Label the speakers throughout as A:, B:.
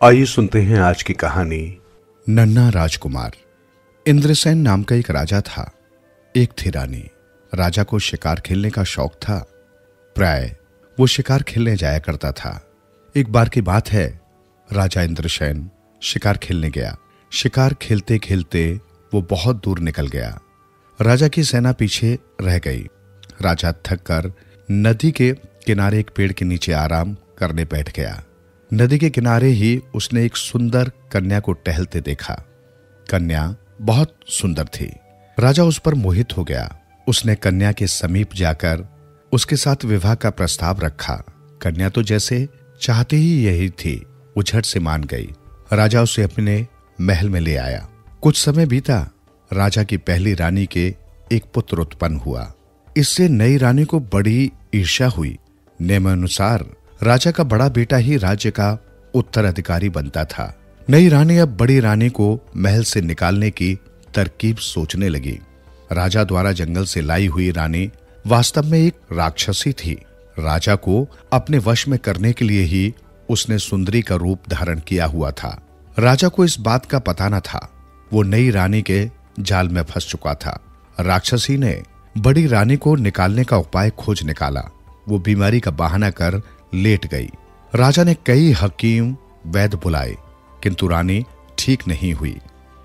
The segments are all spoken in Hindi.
A: आइए सुनते हैं आज की कहानी।
B: नन्हा राजकुमार। इंद्रसेन नाम का एक राजा था। एक थी रानी। राजा को शिकार खेलने का शौक था। प्राय वो शिकार खेलने जाया करता था। एक बार की बात है, राजा इंद्रसेन शिकार खेलने गया। शिकार खेलते खेलते वो बहुत दूर निकल गया। राजा की सेना पीछे रह गई। राजा थक कर नदी के किनारे एक पेड़ के नीचे आराम करने बैठ गया। नदी के किनारे ही उसने एक सुंदर कन्या को टहलते देखा। कन्या बहुत सुंदर थी। राजा उस पर मोहित हो गया। उसने कन्या के समीप जाकर उसके साथ विवाह का प्रस्ताव रखा। कन्या तो जैसे चाहती ही यही थी, वो झट से मान गई। राजा उसे अपने महल में ले आया। कुछ समय बीता। राजा की पहली रानी के एक पुत्र उत्पन्न हुआ। इससे नई रानी को बड़ी ईर्ष्या हुई। नियमानुसार राजा का बड़ा बेटा ही राज्य का उत्तराधिकारी बनता था। नई रानी अब बड़ी रानी को महल से निकालने की तरकीब सोचने लगी। राजा द्वारा जंगल से लाई हुई रानी वास्तव में एक राक्षसी थी। राजा को अपने वश में करने के लिए ही उसने सुंदरी का रूप धारण किया हुआ था। राजा को इस बात का पता न था। वो नई रानी के जाल में फंस चुका था। राक्षसी ने बड़ी रानी को निकालने का उपाय खोज निकाला। वो बीमारी का बहाना कर लेट गई। राजा ने कई हकीम वैद्य बुलाए, किंतु रानी ठीक नहीं हुई।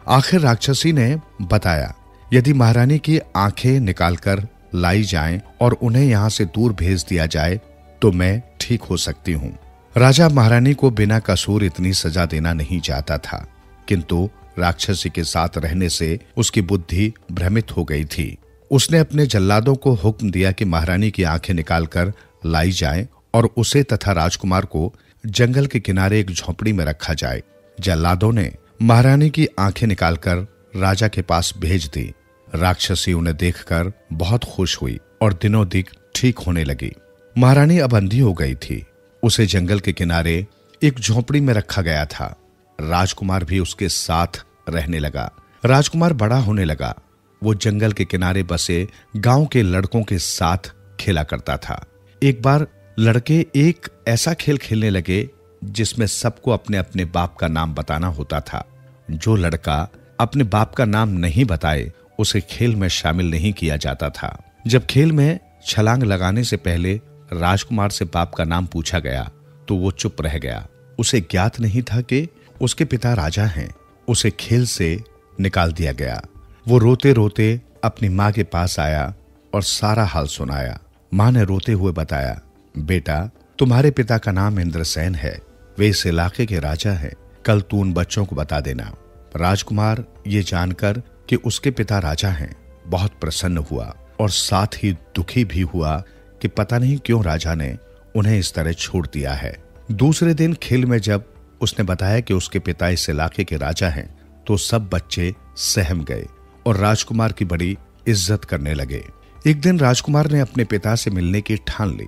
B: आखिर राक्षसी ने बताया, यदि महारानी की आंखें निकालकर लाई जाएं और उन्हें यहां से दूर भेज दिया जाए तो मैं ठीक हो सकती हूं। राजा महारानी को बिना कसूर इतनी सजा देना नहीं चाहता था, किंतु राक्षसी के साथ रहने से उसकी बुद्धि भ्रमित हो गई थी। उसने अपने जल्लादों को हुक्म दिया कि महारानी की आंखें निकालकर लाई जाएं और उसे तथा राजकुमार को जंगल के किनारे एक झोपड़ी में रखा जाए। जल्लादों ने महारानी की आंखें निकालकर राजा के पास भेज दी। राक्षसी उन्हें देखकर बहुत खुश हुई और दिनों दिन ठीक होने लगी। महारानी अब अंधी हो गई थी। उसे जंगल के किनारे एक झोपड़ी में रखा गया था। राजकुमार भी उसके साथ रहने लगा। राजकुमार बड़ा होने लगा। वो जंगल के किनारे बसे गांव के लड़कों के साथ खेला करता था। एक बार लड़के एक ऐसा खेल खेलने लगे जिसमें सबको अपने अपने बाप का नाम बताना होता था। जो लड़का अपने बाप का नाम नहीं बताए उसे खेल में शामिल नहीं किया जाता था। जब खेल में छलांग लगाने से पहले राजकुमार से बाप का नाम पूछा गया तो वो चुप रह गया। उसे ज्ञात नहीं था कि उसके पिता राजा हैं। उसे खेल से निकाल दिया गया। वो रोते रोते अपनी माँ के पास आया और सारा हाल सुनाया। माँ ने रोते हुए बताया, बेटा, तुम्हारे पिता का नाम इंद्रसेन है। वे इस इलाके के राजा हैं। कल तू उन बच्चों को बता देना। राजकुमार ये जानकर कि उसके पिता राजा हैं बहुत प्रसन्न हुआ और साथ ही दुखी भी हुआ कि पता नहीं क्यों राजा ने उन्हें इस तरह छोड़ दिया है। दूसरे दिन खेल में जब उसने बताया कि उसके पिता इस इलाके के राजा हैं तो सब बच्चे सहम गए और राजकुमार की बड़ी इज्जत करने लगे। एक दिन राजकुमार ने अपने पिता से मिलने की ठान ली।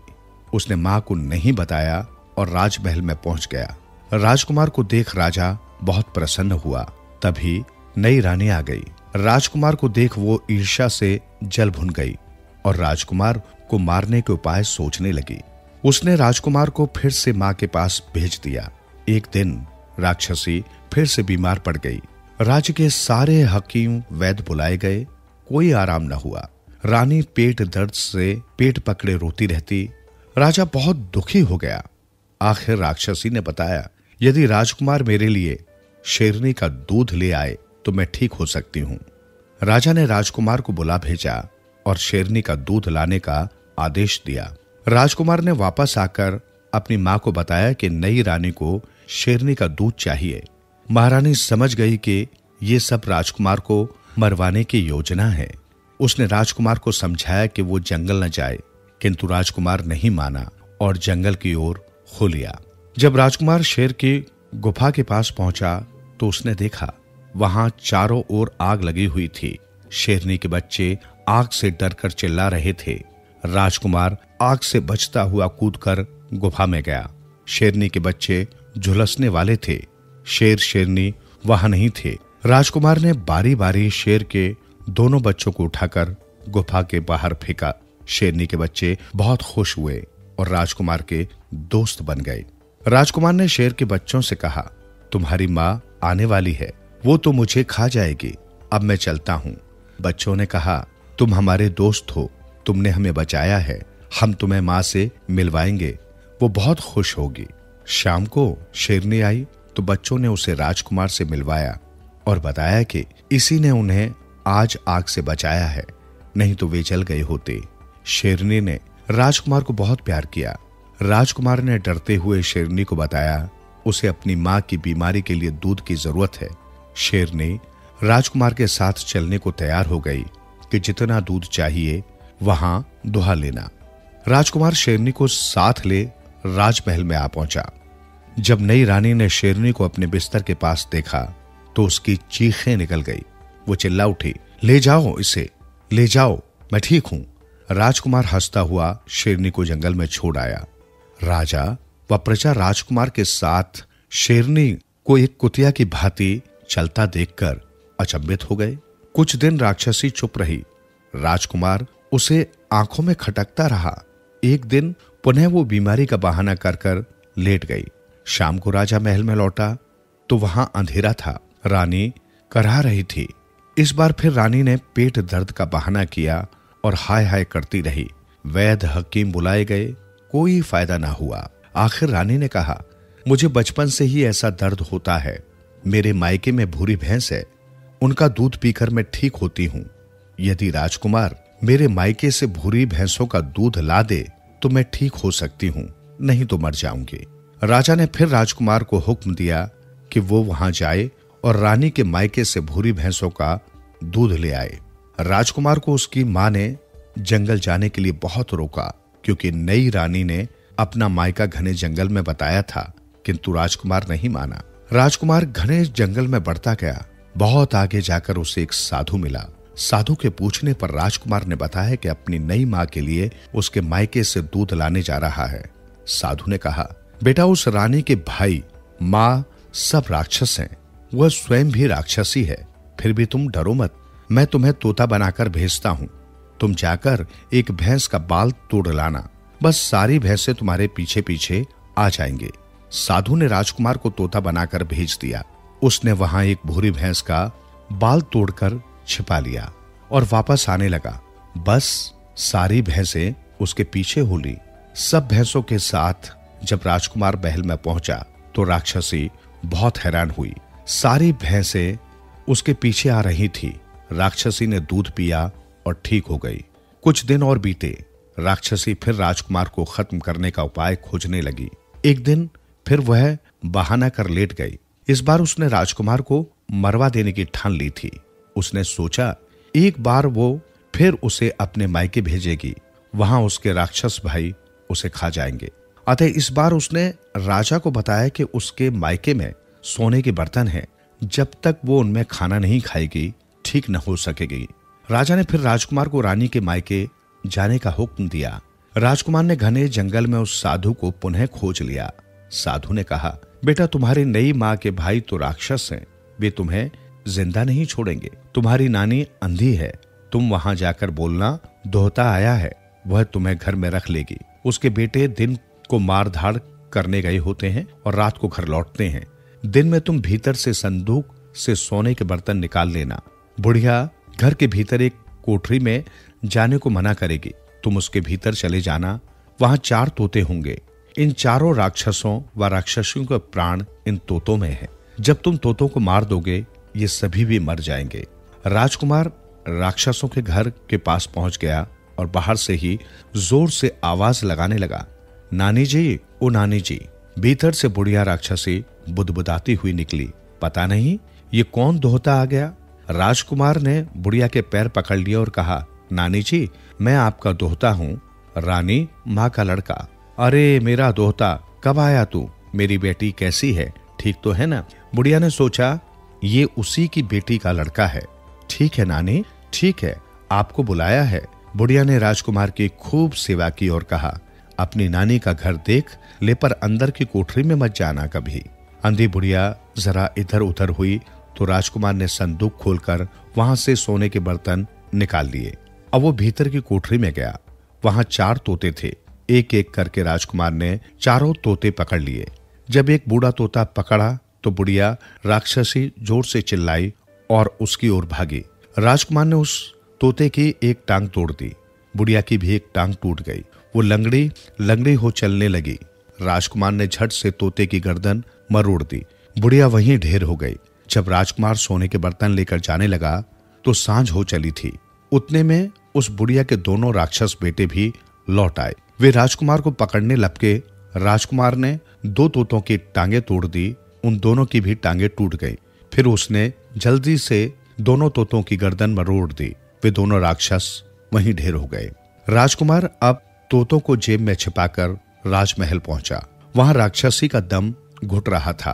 B: उसने मां को नहीं बताया और राजमहल में पहुंच गया। राजकुमार को देख राजा बहुत प्रसन्न हुआ। तभी नई रानी आ गई। राजकुमार को देख वो ईर्ष्या से जल भुन गई और राजकुमार को मारने के उपाय सोचने लगी। उसने राजकुमार को फिर से मां के पास भेज दिया। एक दिन राक्षसी फिर से बीमार पड़ गई। राज्य के सारे हकीम वैद्य बुलाए गए, कोई आराम न हुआ। रानी पेट दर्द से पेट पकड़े रोती रहती। राजा बहुत दुखी हो गया। आखिर राक्षसी ने बताया, यदि राजकुमार मेरे लिए शेरनी का दूध ले आए तो मैं ठीक हो सकती हूँ। राजा ने राजकुमार को बुला भेजा और शेरनी का दूध लाने का आदेश दिया। राजकुमार ने वापस आकर अपनी माँ को बताया कि नई रानी को शेरनी का दूध चाहिए। महारानी समझ गई कि ये सब राजकुमार को मरवाने की योजना है। उसने राजकुमार को समझाया कि वो जंगल न जाए, किंतु राजकुमार नहीं माना और जंगल की ओर हो लिया। जब राजकुमार शेर की गुफा के पास पहुंचा तो उसने देखा वहां चारों ओर आग लगी हुई थी। शेरनी के बच्चे आग से डरकर चिल्ला रहे थे। राजकुमार आग से बचता हुआ कूदकर गुफा में गया। शेरनी के बच्चे झुलसने वाले थे। शेर शेरनी वहां नहीं थे। राजकुमार ने बारी बारी शेर के दोनों बच्चों को उठाकर गुफा के बाहर फेंका। शेरनी के बच्चे बहुत खुश हुए और राजकुमार के दोस्त बन गए। राजकुमार ने शेर के बच्चों से कहा, तुम्हारी माँ आने वाली है, वो तो मुझे खा जाएगी। अब मैं चलता हूँ। बच्चों ने कहा, तुम हमारे दोस्त हो, तुमने हमें बचाया है, हम तुम्हें माँ से मिलवाएंगे, वो बहुत खुश होगी। शाम को शेरनी आई तो बच्चों ने उसे राजकुमार से मिलवाया और बताया कि इसी ने उन्हें आज आग से बचाया है, नहीं तो वे जल गए होते। शेरनी ने राजकुमार को बहुत प्यार किया। राजकुमार ने डरते हुए शेरनी को बताया उसे अपनी माँ की बीमारी के लिए दूध की जरूरत है। शेरनी राजकुमार के साथ चलने को तैयार हो गई कि जितना दूध चाहिए वहां दुहा लेना। राजकुमार शेरनी को साथ ले राजमहल में आ पहुंचा। जब नई रानी ने शेरनी को अपने बिस्तर के पास देखा तो उसकी चीखें निकल गई। वो चिल्ला उठी, ले जाओ इसे, ले जाओ, मैं ठीक हूं। राजकुमार हंसता हुआ शेरनी को जंगल में छोड़ आया। राजा व प्रजा राजकुमार के साथ शेरनी को एक कुतिया की भांति चलता देखकर अचंभित हो गए। कुछ दिन राक्षसी चुप रही। राजकुमार उसे आंखों में खटकता रहा। एक दिन पुनः वो बीमारी का बहाना कर कर लेट गई। शाम को राजा महल में लौटा तो वहां अंधेरा था। रानी कराह रही थी। इस बार फिर रानी ने पेट दर्द का बहाना किया और हाय हाय करती रही। वैद्य हकीम बुलाए गए, कोई फायदा ना हुआ। आखिर रानी ने कहा, मुझे बचपन से ही ऐसा दर्द होता है। मेरे मायके में भूरी भैंस है, उनका दूध पीकर मैं ठीक होती हूँ। यदि राजकुमार मेरे मायके से भूरी भैंसों का दूध ला दे तो मैं ठीक हो सकती हूँ, नहीं तो मर जाऊंगी। राजा ने फिर राजकुमार को हुक्म दिया कि वो वहां जाए और रानी के मायके से भूरी भैंसों का दूध ले आए। राजकुमार को उसकी मां ने जंगल जाने के लिए बहुत रोका, क्योंकि नई रानी ने अपना मायका घने जंगल में बताया था, किंतु राजकुमार नहीं माना। राजकुमार घने जंगल में बढ़ता गया। बहुत आगे जाकर उसे एक साधु मिला। साधु के पूछने पर राजकुमार ने बताया कि अपनी नई मां के लिए उसके मायके से दूध लाने जा रहा है। साधु ने कहा, बेटा, उस रानी के भाई मां सब राक्षस हैं, वह स्वयं भी राक्षसी है, फिर भी तुम डरो मत, मैं तुम्हें तोता बनाकर भेजता हूं। तुम जाकर एक भैंस का बाल तोड़ लाना, बस सारी भैंसें तुम्हारे पीछे पीछे आ जाएंगे। साधु ने राजकुमार को तोता बनाकर भेज दिया। उसने वहां एक भूरी भैंस का बाल तोड़कर छिपा लिया और वापस आने लगा। बस सारी भैंसें उसके पीछे हो ली। सब भैंसों के साथ जब राजकुमार महल में पहुंचा तो राक्षसी बहुत हैरान हुई। सारी भैंसें उसके पीछे आ रही थी। राक्षसी ने दूध पिया और ठीक हो गई। कुछ दिन और बीते। राक्षसी फिर राजकुमार को खत्म करने का उपाय खोजने लगी। एक दिन फिर वह बहाना कर लेट गई। इस बार उसने राजकुमार को मरवा देने की ठान ली थी। उसने सोचा एक बार वो फिर उसे अपने मायके भेजेगी, वहां उसके राक्षस भाई उसे खा जाएंगे। अतः इस बार उसने राजा को बताया कि उसके मायके में सोने के बर्तन हैं, जब तक वो उनमें खाना नहीं खाएगी ठीक न हो सकेगी। राजा ने फिर राजकुमार को रानी के मायके जाने का हुक्म दिया। राजकुमार ने घने जंगल में उस साधु को पुनः खोज लिया। साधु ने कहा, बेटा, तुम्हारी नई माँ के भाई तो राक्षस हैं, वे तुम्हें जिंदा नहीं छोड़ेंगे। तुम्हारी नानी अंधी है, तुम वहां जाकर बोलना दोहता आया है, वह तुम्हें घर में रख लेगी। उसके बेटे दिन को मार धाड़ करने गए होते हैं और रात को घर लौटते हैं। दिन में तुम भीतर से संदूक से सोने के बर्तन निकाल लेना। बुढ़िया घर के भीतर एक कोठरी में जाने को मना करेगी, तुम उसके भीतर चले जाना। वहां 4 तोते होंगे। इन चारों राक्षसों व राक्षसियों के प्राण इन तोतों में है। जब तुम तोतों को मार दोगे ये सभी भी मर जाएंगे। राजकुमार राक्षसों के घर के पास पहुंच गया और बाहर से ही जोर से आवाज लगाने लगा, नानी जी, ओ नानी जी। भीतर से बुढ़िया राक्षसी बुदबुदाती हुई निकली। पता नहीं ये कौन दोहता आ गया। राजकुमार ने बुढ़िया के पैर पकड़ लिया और कहा, नानी जी, मैं आपका दोहता हूँ, रानी माँ का लड़का। अरे मेरा दोहता, कब आया तू? मेरी बेटी कैसी है, ठीक तो है ना? बुढ़िया ने सोचा ये उसी की बेटी का लड़का है। ठीक है नानी, ठीक है, आपको बुलाया है। बुढ़िया ने राजकुमार की खूब सेवा की और कहा, अपनी नानी का घर देख ले, पर अंदर की कोठरी में मत जाना कभी। अंधी बुढ़िया जरा इधर उधर हुई तो राजकुमार ने संदूक खोलकर वहां से सोने के बर्तन निकाल लिए। अब वो भीतर की कोठरी में गया। वहां 4 तोते थे। एक एक करके राजकुमार ने चारों तोते पकड़ लिए। जब एक बूढ़ा तोता पकड़ा तो बुढ़िया राक्षसी जोर से चिल्लाई और उसकी ओर भागी। राजकुमार ने उस तोते की एक टांग तोड़ दी। बुढ़िया की भी एक टांग टूट गई। वो लंगड़ी लंगड़ी हो चलने लगी। राजकुमार ने झट से तोते की गर्दन मरोड़ दी। बुढ़िया वहीं ढेर हो गई। जब राजकुमार सोने के बर्तन लेकर जाने लगा तो सांझ हो चली थी। उतने में उस बुढ़िया के दोनों राक्षस बेटे भी लौट आए। वे राजकुमार को पकड़ने लपके। राजकुमार ने 2 तोतों की टांगे तोड़ दी। उन दोनों की भी टांगे टूट गई। फिर उसने जल्दी से दोनों तोतों की गर्दन मरोड़ दी। वे दोनों राक्षस वहीं ढेर हो गए। राजकुमार अब तोतों को जेब में छिपाकर राजमहल पहुंचा। वहां राक्षसी का दम घुट रहा था।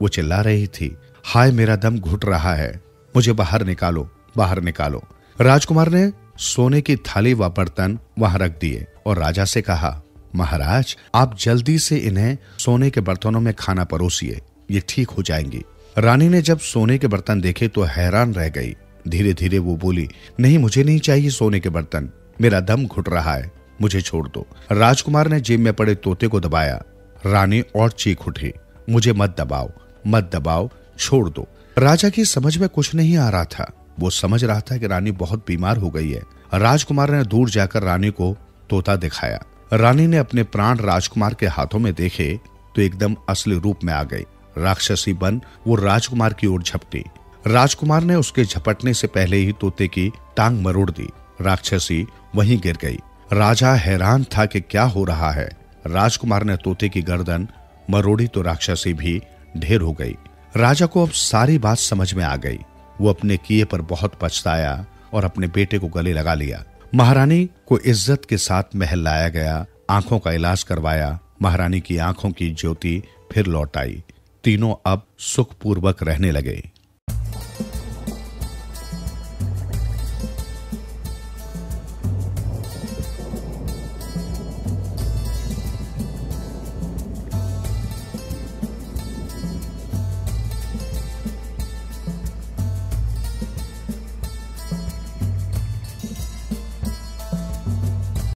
B: वो चिल्ला रही थी, हाय मेरा दम घुट रहा है, मुझे बाहर निकालो, बाहर निकालो। राजकुमार ने सोने की थाली व बर्तन वहां रख दिए और राजा से कहा, महाराज आप जल्दी से इन्हें सोने के बर्तनों में खाना परोसिए, ये ठीक हो जाएंगी। रानी ने जब सोने के बर्तन देखे तो हैरान रह गई। धीरे धीरे वो बोली, नहीं मुझे नहीं चाहिए सोने के बर्तन, मेरा दम घुट रहा है, मुझे छोड़ दो। राजकुमार ने जेब में पड़े तोते को दबाया। रानी और चीख उठी, मुझे मत दबाओ, मत दबाओ, छोड़ दो। राजा की समझ में कुछ नहीं आ रहा था। वो समझ रहा था कि रानी बहुत बीमार हो गई है। राजकुमार ने दूर जाकर रानी को तोता दिखाया। रानी ने अपने प्राण राजकुमार के हाथों में देखे तो एकदम असली रूप में आ गई। राक्षसी बन वो राजकुमार की ओर झपटी। राजकुमार ने उसके झपटने से पहले ही तोते की टांग मरोड़ दी। राक्षसी वहीं गिर गई। राजा हैरान था कि क्या हो रहा है। राजकुमार ने तोते की गर्दन मरोड़ी तो राक्षसी भी ढेर हो गई। राजा को अब सारी बात समझ में आ गई। वो अपने किए पर बहुत पछताया और अपने बेटे को गले लगा लिया। महारानी को इज्जत के साथ महल लाया गया। आंखों का इलाज करवाया। महारानी की आंखों की ज्योति फिर लौट आई। तीनों अब सुखपूर्वक रहने लगे।